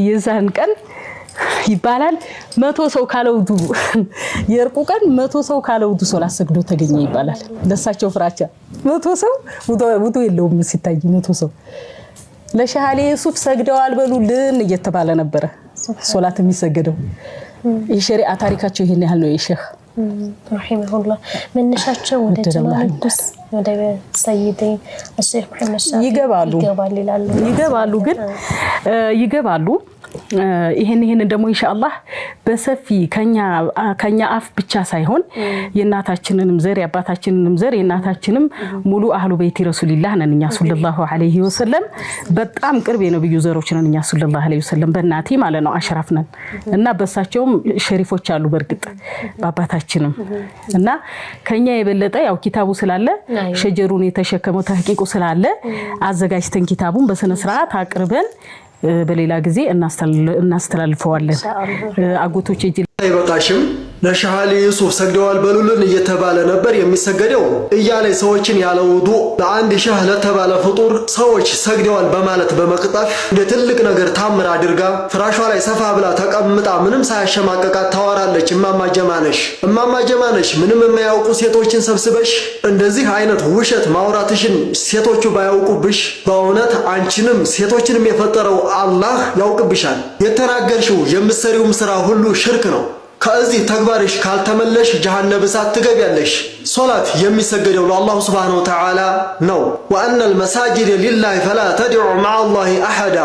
የዛን ቀን ይባላል 100 ሰው ካለውዱ የርቁ ቀን 100 ሰው ካለውዱ ሶላት ሰግዶ ተገኘ ይባላል ለሳቸው ፍራቻ 100 ሰው ውዱ የለውም ሲታይ 100 ሰው ለሻሃሌ ሱፍ ሰግደዋል በሉልን እየተባለ ነበር ሶላት የሚሰገደው የሸሪዓ ታሪካቸው ይሄን ያህል ነው የሼህ ረሂመሁላህ መነሻቸው ወደ ጀማል ቅዱስ ወደ ሰይድን الشيخ محمد شافعي ይገባሉ ግን ይገባሉ ይሄን ደግሞ ኢንሻአላህ በሰፊ ከኛ አፍ ብቻ ሳይሆን የናታችንንም ዘር ያባታችንንም ዘር የናታችንም ሙሉ አህሉ በይቲ ረሱልላህ ነንኛ ሰለላሁ ዐለይሂ ወሰለም በጣም ቅርብ የነብዩ ዘሮች ነንኛ ሰለላሁ ዐለይሂ ወሰለም በእናቴ ማለት ነው አሽራፍ ነን እና በሳቸውም ሸሪፎች አሉ በርግጥ ባባታችንም እና ከኛ የበለጠ ያው ኪታቡ ስላለ ሸጀሩን የተሸከመው ተህቂቁ ስላለ አዘጋጅተን ኪታቡን በስነ ስርዓት አቅርበን በሌላ ጊዜ እናስተላልፈዋለን አጎቶቼ አይበቃሽም ለሻሃሊ ዩሱፍ ሰግደዋል በሉልን እየተባለ ነበር የሚሰገደው እያለ ሰዎችን ያለ ውዱ ለአንድ ሸህ ለተባለ ፍጡር ሰዎች ሰግደዋል በማለት በመቅጣት እንደ ትልቅ ነገር ታምር አድርጋ ፍራሿ ላይ ሰፋ ብላ ተቀምጣ ምንም ሳያሸማቀቃት ታወራለች እማማ ጀማነሽ ምንም የማያውቁ ሴቶችን ሰብስበሽ እንደዚህ አይነት ውሸት ማውራትሽን ሴቶቹ ባያውቁብሽ በእውነት አንቺንም ሴቶችንም የፈጠረው አላህ ያውቅብሻል የተናገርሽው የምትሰሪው ስራ ሁሉ ሽርክ ነው ከዚህ ተግባርሽ ካልተመለሽ ጀሃነም እሳት ትገቢያለሽ ሶላት የሚሰገደው ለአላህ Subhanahu Wa Ta'ala ነው وأن المساجد لله فلا تدعوا مع الله أحد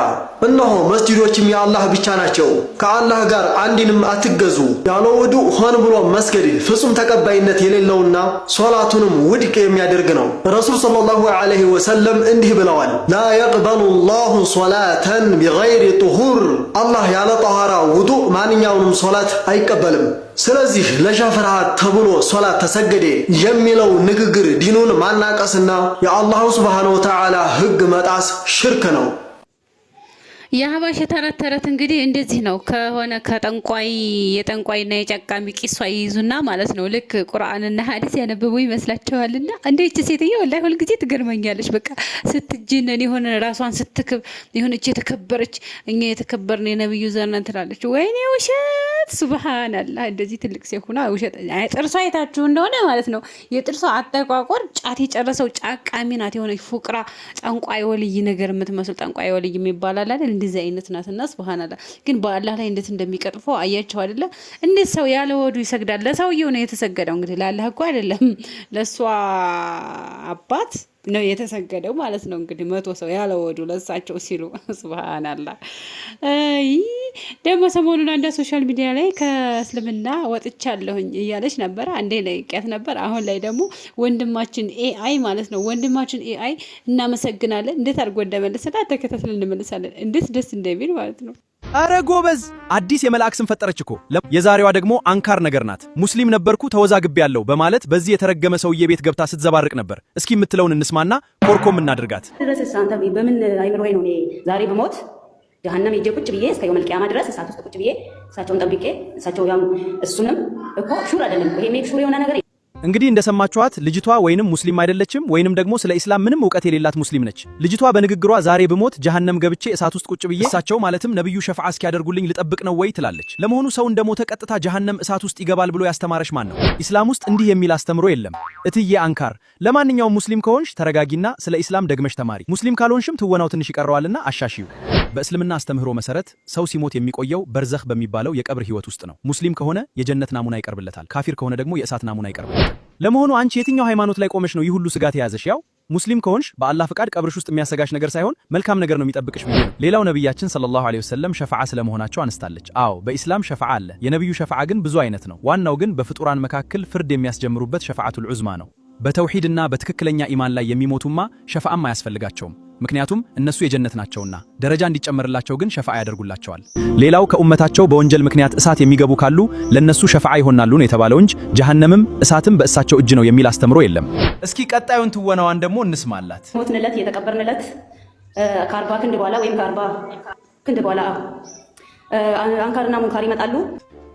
እነሆ መስጂዶችም የአላህ ብቻ ናቸው ከአላህ ጋር አንድንም አትገዙ ያለ ውዱ ሆን ብሎ መስገድ ፍጹም ተቀባይነት የሌለውና ሶላቱንም ውድቅ የሚያደርግ ነው ረሱል ሰለላሁ ዐለይሂ ወሰለም እንዲህ ብለዋል لا يقبل الله صلاة بغير طهور አላህ ያለ ጧሃራ ውዱ ማንኛውንም ሶላት አይቀበልም ስለዚህ ለሻፈራት ተብሎ ሶላት ተሰገደ የሚለው ንግግር ዲኑን ማናቀስና የአላህ Subhanahu Wa Ta'ala ህግ መጣስ ሽርክ ነው የሐባሽ ተረት እንግዲህ እንደዚህ ነው ከሆነ የጠንቋይና የጨቃሚ ቂሷ ይይዙና ማለት ነው ልክ ቁርአንና ሐዲስ ያነበቡ ይመስላቸዋልና እንደች ሴትዮ ወላሂ ሁሉ ጊዜ ትገርመኛለች በቃ ስትጅነን የሆነ ራሷን ስትክብ የሆነች የተከበረች እኛ የተከበርን የነብዩ ዘርነን ትላለች ወይኔ ውሸት ሱብሃንአላህ እንደዚህ ትልቅ ሲሆና ውሸት ጥርሷ አይታችሁ እንደሆነ ማለት ነው የጥርሷ አጠቋቆር ጫት የጨረሰው ጫቃሚ ናት የሆነች ፉቅራ ጠንቋይ ወልይ ነገር የምትመስል ጠንቋይ ወልይ የሚባላል አይደል እንደዚህ አይነት ናትና ሱብሃንአላህ ግን በአላህ ላይ እንዴት እንደሚቀጥፈው አያችሁ አይደለ እንዴት ሰው ያለ ወዱ ይሰግዳል ለሰውየው ነው የተሰገደው እንግዲህ ለአላህ እኮ አይደለም ለሷ አባት ነው የተሰገደው ማለት ነው እንግዲህ 100 ሰው ያለ ወዱ ለሳቸው ሲሉ ሱብሃንአላህ ደግሞ ሰሞኑን አንድ ሶሻል ሚዲያ ላይ ከእስልምና ወጥቻለሁኝ እያለች ነበር አንዴ ላይ ቂያት ነበር አሁን ላይ ደግሞ ወንድማችን ኤአይ ማለት ነው ወንድማችን ኤአይ እናመሰግናለን እንዴት አድርጎ እንደመለሰላት ተከታትለን እንመለሳለን እንዴት ደስ እንደሚል ማለት ነው አረ ጎበዝ አዲስ የመላእክ ስም ፈጠረች እኮ የዛሬዋ ደግሞ አንካር ነገር ናት ሙስሊም ነበርኩ ተወዛግቤ ያለው በማለት በዚህ የተረገመ ሰውዬ ቤት ገብታ ስትዘባርቅ ነበር እስኪ የምትለውን እንስማና ኮርኮም እናድርጋት ድረስ አንተ በምን አይምሮዬ ነው ዛሬ በሞት ጀሃነም ሄጄ ቁጭ ብዬ እስከ የውመል ቂያማ ድረስ እሳት ውስጥ ቁጭ ብዬ እሳቸውን ጠብቄ እሳቸው ያው እሱንም እኮ ሹር አይደለም ይሄ ሜክ ሹር የሆነ ነገር እንግዲህ እንደሰማችኋት ልጅቷ ወይንም ሙስሊም አይደለችም ወይንም ደግሞ ስለ ኢስላም ምንም ዕውቀት የሌላት ሙስሊም ነች ልጅቷ በንግግሯ ዛሬ በሞት ጀሃነም ገብቼ እሳት ውስጥ ቁጭ ብዬ እሳቸው ማለትም ነብዩ ሸፋዓ እስኪያደርጉልኝ ልጠብቅ ነው ወይ ትላለች ለመሆኑ ሰው እንደሞተ ቀጥታ ጀሃነም እሳት ውስጥ ይገባል ብሎ ያስተማረሽ ማን ነው ኢስላም ውስጥ እንዲህ የሚል አስተምሮ የለም እትዬ አንካር ለማንኛውም ሙስሊም ከሆንሽ ተረጋጊና ስለ ኢስላም ደግመሽ ተማሪ ሙስሊም ካልሆንሽም ትወናው ትንሽ ይቀርዋልና አሻሺው በእስልምና አስተምህሮ መሰረት ሰው ሲሞት የሚቆየው በርዘኽ በሚባለው የቀብር ህይወት ውስጥ ነው ሙስሊም ከሆነ የጀነት ናሙና ይቀርብለታል ካፊር ከሆነ ደግሞ የእሳት ናሙና ይቀርብለታል ለመሆኑ አንቺ የትኛው ሃይማኖት ላይ ቆመሽ ነው ይህ ሁሉ ስጋት ያዘሽ ያው ሙስሊም ከሆንሽ በአላህ ፍቃድ ቀብርሽ ውስጥ የሚያሰጋሽ ነገር ሳይሆን መልካም ነገር ነው የሚጠብቅሽ ብዬ ነው ሌላው ነብያችን ሰለላሁ ዐለይሂ ወሰለም ሸፋዓ ስለመሆናቸው አንስታለች አዎ በኢስላም ሸፋዓ አለ የነብዩ ሸፋዓ ግን ብዙ አይነት ነው ዋናው ግን በፍጡራን መካከል ፍርድ የሚያስጀምሩበት ሸፋዓቱል ዑዝማ ነው በተውሂድና በትክክለኛ ኢማን ላይ የሚሞቱማ ሸፋዓም አያስፈልጋቸውም ምክንያቱም እነሱ የጀነት ናቸውና ደረጃ እንዲጨመርላቸው ግን ሸፋዓ ያደርጉላቸዋል ሌላው ከኡመታቸው በወንጀል ምክንያት እሳት የሚገቡ ካሉ ለነሱ ሸፋዓ ይሆናሉ ነው የተባለው እንጂ ጀሃነምም እሳትም በእሳቸው እጅ ነው የሚል አስተምሮ የለም እስኪ ቀጣዩን ትወናዋን ደግሞ እንስማላት ሞትንለት የተቀበርንለት ከ40 ክንድ በኋላ ወይም ከ40 ክንድ በኋላ አንካርና ሙንካር ይመጣሉ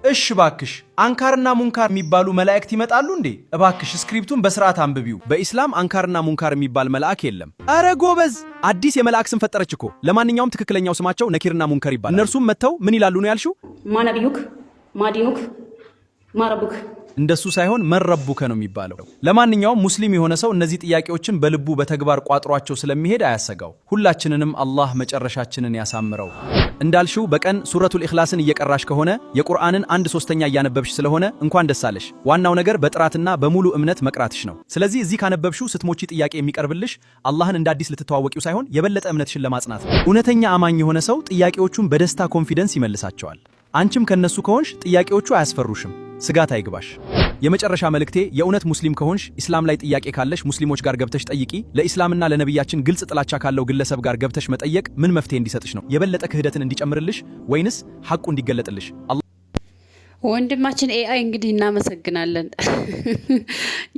እሺ ባክሽ አንካርና ሙንካር የሚባሉ መላእክት ይመጣሉ እንዴ? እባክሽ ስክሪፕቱን በስርዓት አንብቢው። በኢስላም አንካርና ሙንካር የሚባል መልአክ የለም። አረ ጎበዝ፣ አዲስ የመልአክ ስም ፈጠረች እኮ። ለማንኛውም ትክክለኛው ስማቸው ነኪርና ሙንከር ይባላል። እነርሱም መጥተው ምን ይላሉ ነው ያልሽው? ማነቢዩክ ማዲኑክ ማረቡክ። እንደሱ ሳይሆን መረቡከ ነው የሚባለው። ለማንኛውም ሙስሊም የሆነ ሰው እነዚህ ጥያቄዎችን በልቡ በተግባር ቋጥሯቸው ስለሚሄድ አያሰጋው። ሁላችንንም አላህ መጨረሻችንን ያሳምረው። እንዳልሽው በቀን ሱረቱል ኢኽላስን እየቀራሽ ከሆነ የቁርአንን 1/3 እያነበብሽ ስለሆነ እንኳን ደስ አለሽ። ዋናው ነገር በጥራትና በሙሉ እምነት መቅራትሽ ነው። ስለዚህ እዚህ ካነበብሽው ስትሞቺ ጥያቄ የሚቀርብልሽ አላህን እንደ አዲስ ልትተዋወቂው ሳይሆን የበለጠ እምነትሽን ለማጽናት ነው። እውነተኛ አማኝ የሆነ ሰው ጥያቄዎቹን በደስታ ኮንፊደንስ ይመልሳቸዋል። አንቺም ከነሱ ከሆንሽ ጥያቄዎቹ አያስፈሩሽም። ስጋት አይግባሽ። የመጨረሻ መልእክቴ የእውነት ሙስሊም ከሆንሽ ኢስላም ላይ ጥያቄ ካለሽ ሙስሊሞች ጋር ገብተሽ ጠይቂ። ለኢስላምና ለነብያችን ግልጽ ጥላቻ ካለው ግለሰብ ጋር ገብተሽ መጠየቅ ምን መፍትሄ እንዲሰጥሽ ነው? የበለጠ ክህደትን እንዲጨምርልሽ ወይንስ ሐቁ እንዲገለጥልሽ? ወንድማችን ኤአይ እንግዲህ እናመሰግናለን።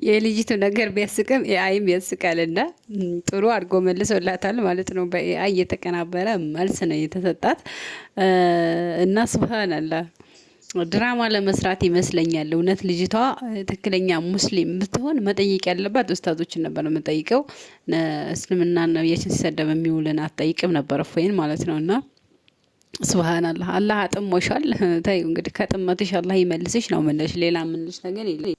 የልጅቱ ነገር ቢያስቅም ኤአይም ያስቃልና ጥሩ አድርጎ መልሶላታል ማለት ነው። በኤአይ የተቀናበረ መልስ ነው የተሰጣት እና ሱብሃንአላህ ድራማ ለመስራት ይመስለኛል። እውነት ልጅቷ ትክክለኛ ሙስሊም ብትሆን መጠየቅ ያለባት ኡስታዞችን ነበር የምጠይቀው። እስልምና ነብያችን ሲሰደብ የሚውልን አትጠይቅም ነበር እፎይን ማለት ነውና ሱብሃንአላህ አላህ አጥሞሻል። ታዩ እንግዲህ ከጥመትሽ አላህ ይመልስሽ ነው ምንሽ። ሌላ ምንሽ ነገር የለም።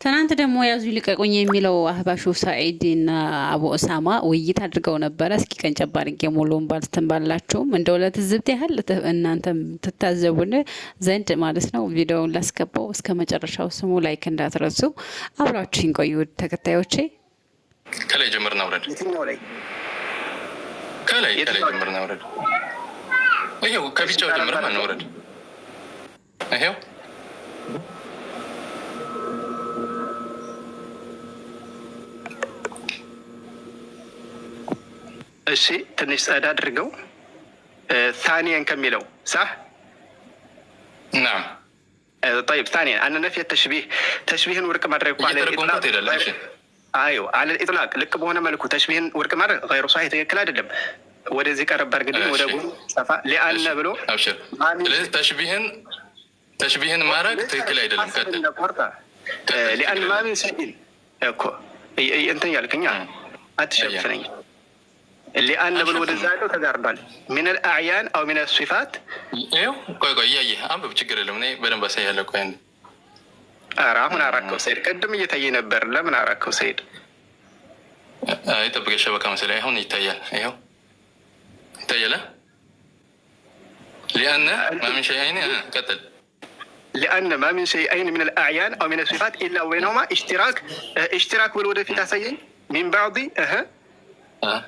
ትናንት ደግሞ ያዙ ይልቀቁኝ የሚለው አህባሹ ሳዒድ እና አቡ ኡሳማ ውይይት አድርገው ነበረ። እስኪ ቀንጨብ አድርጌ ሙሉውን ባልተንባላችሁም እንደው ለትዝብት ያህል እናንተም ትታዘቡን ዘንድ ማለት ነው። ቪዲዮውን ላስገባው እስከ መጨረሻው ስሙ፣ ላይክ እንዳትረሱ። አብራችሁኝ ቆዩ ተከታዮቼ። ከላይ ጀምርና አውረድ። ከላይ ጀምርና አውረድ። ይሄው ከቢጫው ጀምረን አንወረድ። ይሄው እሺ፣ ትንሽ ጸዳ አድርገው። ثانيا ከሚለው صح نعم طيب ثانيا انا نفي التشبيه تشبيهን ወርቅ ማድረግ على الاطلاق ايوه على الاطلاق ልክ በሆነ መልኩ ተሽቢህን ወርቅ ማድረግ غير صحيح ትክክል አይደለም። ወደዚህ ቀረብ አድርግልኝ ወደ ጉሩ ሰፋ ሊአነ ብሎ አብሽር። ስለዚህ ተሽቢህን ማድረግ ትክክል አይደለም። ቀጥል። ሊአነ ማምን ሰይል እኮ እንትን ያልከኛ አትሸፍነኝ። ሊአነ ብሎ ወደዛ ያለው ተጋርዷል። ምን الأعيان او من الصفات ይኸው ቆይ እያየህ አንብብ፣ ችግር የለም። እኔ በደንብ አሳያለሁ። ቆይ አንዴ። ኧረ አሁን አራከው ሰይድ፣ ቅድም እየታየ ነበር። ለምን አራከው ሰይድ? አይ ጠብቀህ ሸበካ መሰለኝ። አሁን ይታያል። ይኸው ይታያል። لأن ما من شيئين قتل لأن ما من شيئين من الأعيان أو من الصفات إلا وبينهما اشتراك بالوجه في تسيين من بعض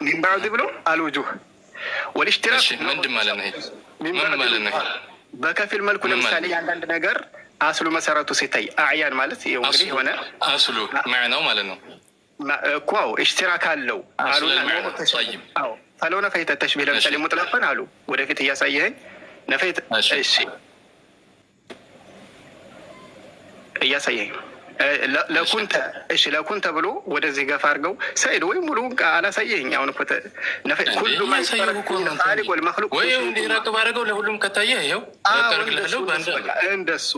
من بعض بلو الوجوه والاشتراك من دمالنا በከፊል መልኩ ለምሳሌ አንዳንድ ነገር አስሉ መሰረቱ ሲታይ አዕያን ማለት ይሄ ሆነ አስሉ ማዕናው ማለት ነው እኮ اشتراك አለው አሉና አዎ فلو نفيت التشبيه لمثال مطلقا አሉ ወደፊት እያሳየኸኝ ነፈይት እሺ እያሳየኸኝ ለኩንተ እሺ ለኩንተ ብሎ ወደዚህ ገፋ አድርገው ሰይድ ወይ ሙሉ አላሳየኸኝ። አሁን እኮ ነፈይት ሁሉ ማይሳየው እኮ ነው ታሪክ والمخلوق ወይ እንዲራቅ ባረገው ለሁሉም ከታየ ይሄው አቀርብልሃለሁ። ባንዳ እንደሱ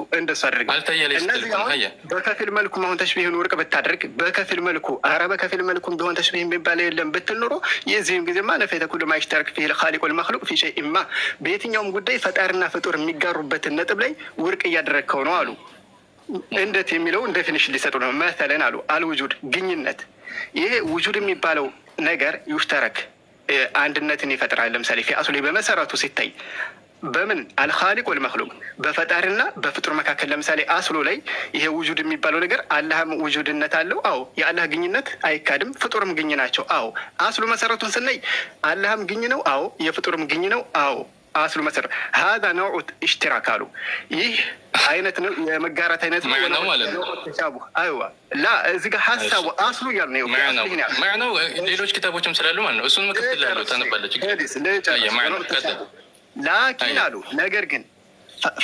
አድርገው አልታየለሽ ተልኩ በከፊል መልኩ አሁን ተሽቢህን ወርቅ ብታደርግ በከፊል መልኩ በከፊል መልኩ ቢሆን ተሽቢህ የሚባል የለም ብትል ኖሮ የዚህም ጊዜማ ነፈይተ ኩሉ ማይሽተርክ فيه الخالق والمخلوق في شيء ما በየትኛውም ጉዳይ ፈጣሪና ፍጡር የሚጋሩበትን ነጥብ ላይ ወርቅ እያደረግከው ነው አሉ። እንዴት የሚለውን ዴፊኒሽን ሊሰጡ ነው። مثلا አሉ አልውጁድ ግኝነት። ይሄ ውጁድ የሚባለው ነገር ይሽተረክ አንድነትን ይፈጥራል። ለምሳሌ في اصله በመሰረቱ ሲታይ በምን አልኻሊቅ ወልመክሉቅ በፈጣሪና በፍጡር መካከል ለምሳሌ አስሉ ላይ ይሄ ውጁድ የሚባለው ነገር አላህም ውጁድነት አለው። አዎ የአላህ ግኝነት አይካድም። ፍጡርም ግኝ ናቸው። አዎ አስሉ መሰረቱን ስናይ አላህም ግኝ ነው። አዎ የፍጡርም ግኝ ነው። አዎ አስሉ መሰረት هذا نوع اشتراك አሉ። ይህ አይነት ነው የመጋራት አይነት ነው ማለት ነው። አይዋ ላ እዚህ ጋር ሐሳቡ አስሉ ያል ነው ማዕናው ሌሎች ኪታቦችም ስላሉ ማለት ነው። እሱን መከተል ያለው ታነባለች። ላኪን አሉ ነገር ግን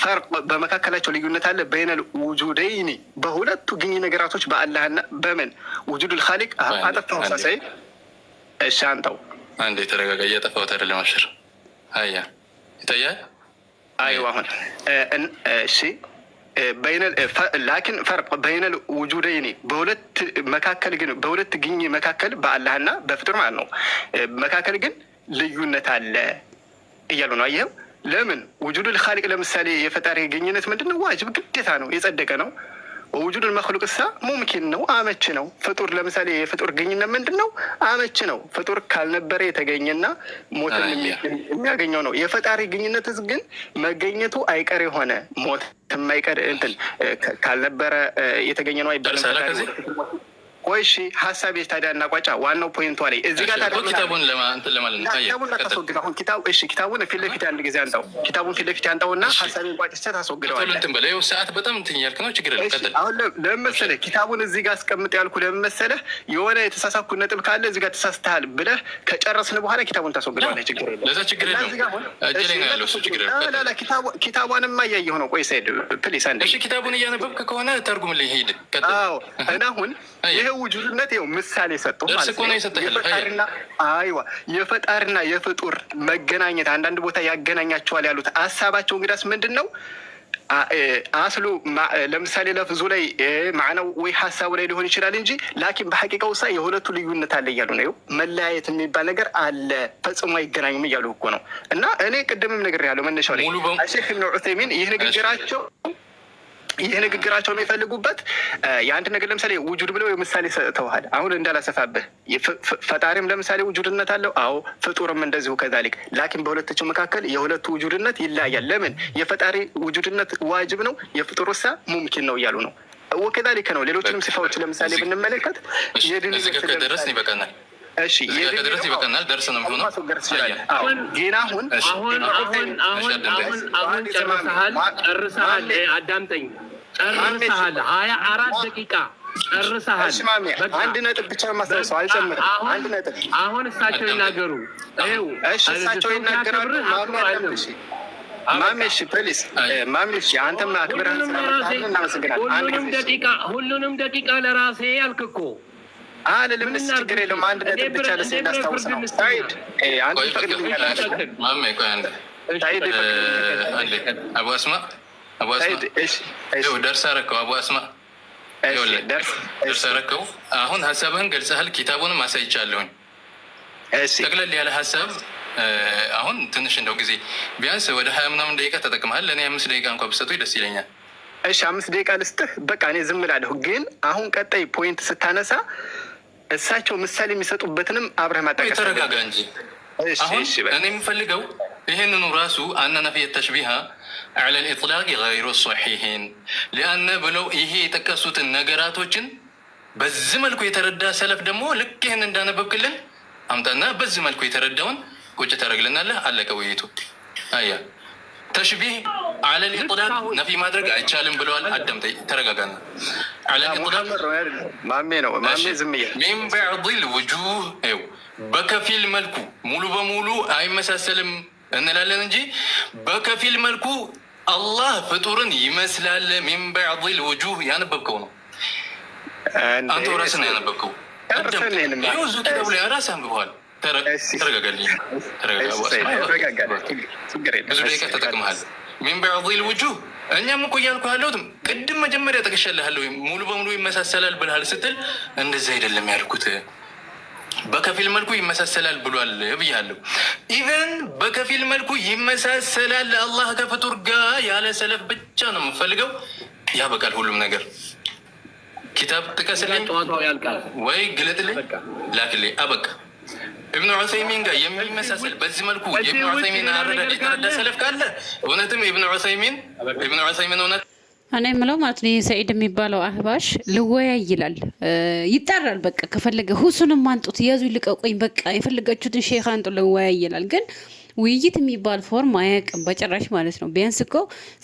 ፈርቅ በመካከላቸው ልዩነት አለ። በይነል ውጁደይኒ በሁለቱ ግኝ ነገራቶች በአላህና በምን ውጁዱል ኻሊቅ አጠፋው ሳይ እሺ አንተው አንዴ ተረጋጋ። እያጠፋሁት አይደለም አሽር አያ ይታያል። አይዋ አሁን እሺ ላኪን ፈርቅ በይነል ውጁደይኒ በሁለት መካከል ግን በሁለት ግኝ መካከል በአላህና በፍጡር ማለት ነው መካከል ግን ልዩነት አለ እያሉ ነው። አየኸው ለምን ውጁዱል ኻሊቅ ለምሳሌ የፈጣሪ ግኝነት ምንድነው? ዋጅብ ግዴታ ነው፣ የጸደቀ ነው። ውጁዱል መክሉቅ ሳ ሙምኪን ነው፣ አመች ነው። ፍጡር ለምሳሌ የፍጡር ግኝነት ምንድነው? አመች ነው። ፍጡር ካልነበረ የተገኘና ሞትን የሚያገኘው ነው። የፈጣሪ ግኝነት ግን መገኘቱ አይቀር የሆነ ሞት የማይቀር እንትን ካልነበረ የተገኘ ነው አይባልም። ቆይ እሺ ሀሳብ ታዲያ እናቋጫ። ዋናው ፖይንቷ ላይ እዚህ ጋር ታዲያ ኪታቡን ለማንታየው ታስወግድ። አሁን ኪታቡን ፊት ለፊት አንድ ጊዜ አንጣው፣ ኪታቡን ፊት ለፊት አንጣውና ሀሳቤን ቋጭቼ ታስወግደዋለህ። እንትን በለው ሰዓት በጣም እንትን እያልክ ነው። ችግር የለም ቀጥል። አሁን ለምን መሰለህ ኪታቡን እዚህ ጋር አስቀምጥ ያልኩህ ለምን መሰለህ? የሆነ የተሳሳኩ ነጥብ ካለ እዚህ ጋር ተሳስተሃል ብለህ ከጨረስን በኋላ ኪታቡን ታስወግደዋለህ። ችግር የለም፣ ለዛ ችግር የለም። እጅ ላይ ነው ያለው እሱ ችግር የለም። ኪታቧንማ እያየሁ ነው። ቆይ ሰይድ ፕሊስ አንዴ። እሺ ኪታቡን እያነበብክ ከሆነ ተርጉምልኝ ሂድ። ቀጥል። አዎ እና አሁን ይሄ ውጁድነት ይኸው ምሳሌ ሰጠው ማለት ነው። የፈጣሪና የፍጡር መገናኘት አንዳንድ ቦታ ያገናኛቸዋል ያሉት ሀሳባቸው እንግዳስ ምንድን ነው? አስሉ ለምሳሌ ለፍዙ ላይ ማዕናው ወይ ሀሳቡ ላይ ሊሆን ይችላል እንጂ ላኪን በሐቂቃው ሳ የሁለቱ ልዩነት አለ እያሉ ነው። መለያየት የሚባል ነገር አለ፣ ፈጽሞ አይገናኙም እያሉ እኮ ነው። እና እኔ ቅድምም ነገር ያለው መነሻው ላይ ሼክ ኢብኑ ዑሰይሚን ይህ ንግግራቸው የሚፈልጉበት የአንድ ነገር ለምሳሌ ውጁድ ብለው ምሳሌ ሰጥተዋል። አሁን እንዳላሰፋብህ ፈጣሪም ለምሳሌ ውጁድነት አለው። አዎ ፍጡርም እንደዚሁ ከዛሊክ። ላኪን በሁለታቸው መካከል የሁለቱ ውጁድነት ይለያያል። ለምን? የፈጣሪ ውጁድነት ዋጅብ ነው፣ የፍጡር ሳ ሙምኪን ነው እያሉ ነው። ወከዛሊክ ነው። ሌሎችንም ሲፋዎች ለምሳሌ ብንመለከት ደረስ ይበቃናል። እሺ ድረስ ይበቃናል። ደርስ ነው የሚሆነው። ግን አሁን ጨርሰሃል። አዳምጠኝ። ጨርሰሃል። 24 ደቂቃ ጨርሰሃል። አንድ ነጥብ ብቻ ማስታወሰው አልጨምርም። አንድ ነጥብ አሁን እሳቸው ይናገሩ። እሺ እሳቸው ይናገራሉ። ማሜሽ ፕሊስ ማሜሽ አንተም አክብረን እናመሰግናለን። ሁሉንም ደቂቃ ለራሴ ያልክ እኮ አልልም። ችግር የለውም። አንድ ነጥብ ብቻ ለስ እንዳስታውስ ነው። ሳይድ አንተ ፈቅድልኛል። ማሜ ቆይ አንዴ ሳይድ አቡ አስማ ደርስ አረከው። አቡ አስማ ደርስ አረከው። አሁን ሀሳብህን ገልጸሃል። ኪታቡንም አሳይቻለሁኝ። ጠቅለል ያለ ሀሳብ አሁን ትንሽ እንደው ጊዜ ቢያንስ ወደ 20 ምናምን ደቂቃ ተጠቅመሃል። ለእኔ 5 ደቂቃ እንኳ ብሰጡኝ ደስ ይለኛል። እሺ 5 ደቂቃ ልስጥህ። በቃ እኔ ዝም እላለሁ። ግን አሁን ቀጣይ ፖይንት ስታነሳ እሳቸው ምሳሌ የሚሰጡበትንም አብረህ ማጣቀስ። ተረጋጋ እንጂ አሁን እኔ የምፈልገው ይህንኑ ራሱ አነ ነፊየ ተሽቢሃ ዐለ ልኢጥላቅ ገይሩ ሶሒሒን ሊአነ ብለው ይሄ የጠቀሱትን ነገራቶችን በዚህ መልኩ የተረዳ ሰለፍ ደግሞ ልክ ይህን እንዳነበብክልን አምጣና በዚህ መልኩ የተረዳውን ቁጭ ታደርግልናለህ። አለቀ ውይይቱ። አያ ተሽቢህ ዐለ ልኢጥላቅ ነፊ ማድረግ አይቻልም ብለዋል። አዳምጠኝ፣ ተረጋጋና ዐለ ልኢጥላቅ ማሜ ነው ማሜ ዝም እያለ ሚን በዕድ ልውጁህ በከፊል መልኩ ሙሉ በሙሉ አይመሳሰልም እንላለን እንጂ በከፊል መልኩ አላህ ፍጡርን ይመስላል። ሚን በዕድ ልውጁህ ያነበብከው ነው። አንተ ራስህ ነው ያነበብከው። ዙ ኪታቡ ላይ ራስህ አንብበዋል። ተረጋጋልኝ። ብዙ ደቂቃ ተጠቅመሃል። ሚን በዕድ ልውጁህ እኛም እኮ እያልኩ ያለሁት ቅድም መጀመሪያ ጠቅሼልሃለሁ። ሙሉ በሙሉ ይመሳሰላል ብልሃል ስትል እንደዚህ አይደለም ያልኩት፣ በከፊል መልኩ ይመሳሰላል ብሏል ብያለሁ። ኢቨን በከፊል መልኩ ይመሳሰላል አላህ ከፍጡር ጋር ያለ ሰለፍ ብቻ ነው የምፈልገው። ያበቃል ሁሉም ነገር። ኪታብ ጥቀስልኝ ወይ ግለጥልኝ፣ ላክልኝ። አበቃ። ኢብኑ ዑሰይሚን ጋር የሚመሳሰል በዚህ መልኩ የኢብኑ ዑሰይሚን አረዳድ የተረዳ ሰለፍ ካለ እውነትም ኢብኑ ዑሰይሚን እውነት እኔ የምለው ማለት ነው ሰኢድ የሚባለው አህባሽ ልወያይ ይላል፣ ይጠራል። በቃ ከፈለገ ሁሱንም አንጡት፣ ያዙ ይልቀቁኝ፣ በቃ የፈለጋችሁትን ሼክ አንጡ ልወያይ ይላል። ግን ውይይት የሚባል ፎርም አያውቅም በጭራሽ ማለት ነው። ቢያንስ እኮ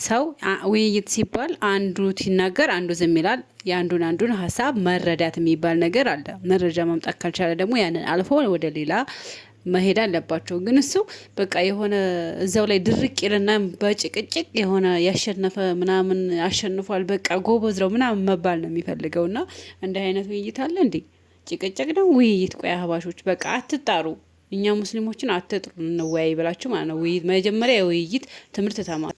ሰው ውይይት ሲባል አንዱ ሲናገር አንዱ ዝም ይላል። የአንዱን ሀሳብ መረዳት የሚባል ነገር አለ። መረጃ ማምጣት ካልቻለ ደግሞ ያንን አልፎ ወደ ሌላ መሄድ አለባቸው። ግን እሱ በቃ የሆነ እዛው ላይ ድርቅ ይልና በጭቅጭቅ የሆነ ያሸነፈ ምናምን አሸንፏል፣ በቃ ጎበዝ ነው ምናምን መባል ነው የሚፈልገው። እና እንዲህ አይነት ውይይት አለ እንዴ? ጭቅጭቅ ነው ውይይት? ቆይ አህባሾች በቃ አትጣሩ፣ እኛ ሙስሊሞችን አትጥሩ፣ እንወያይ ብላችሁ ማለት ነው። ውይይት መጀመሪያ የውይይት ትምህርት ተማሩ።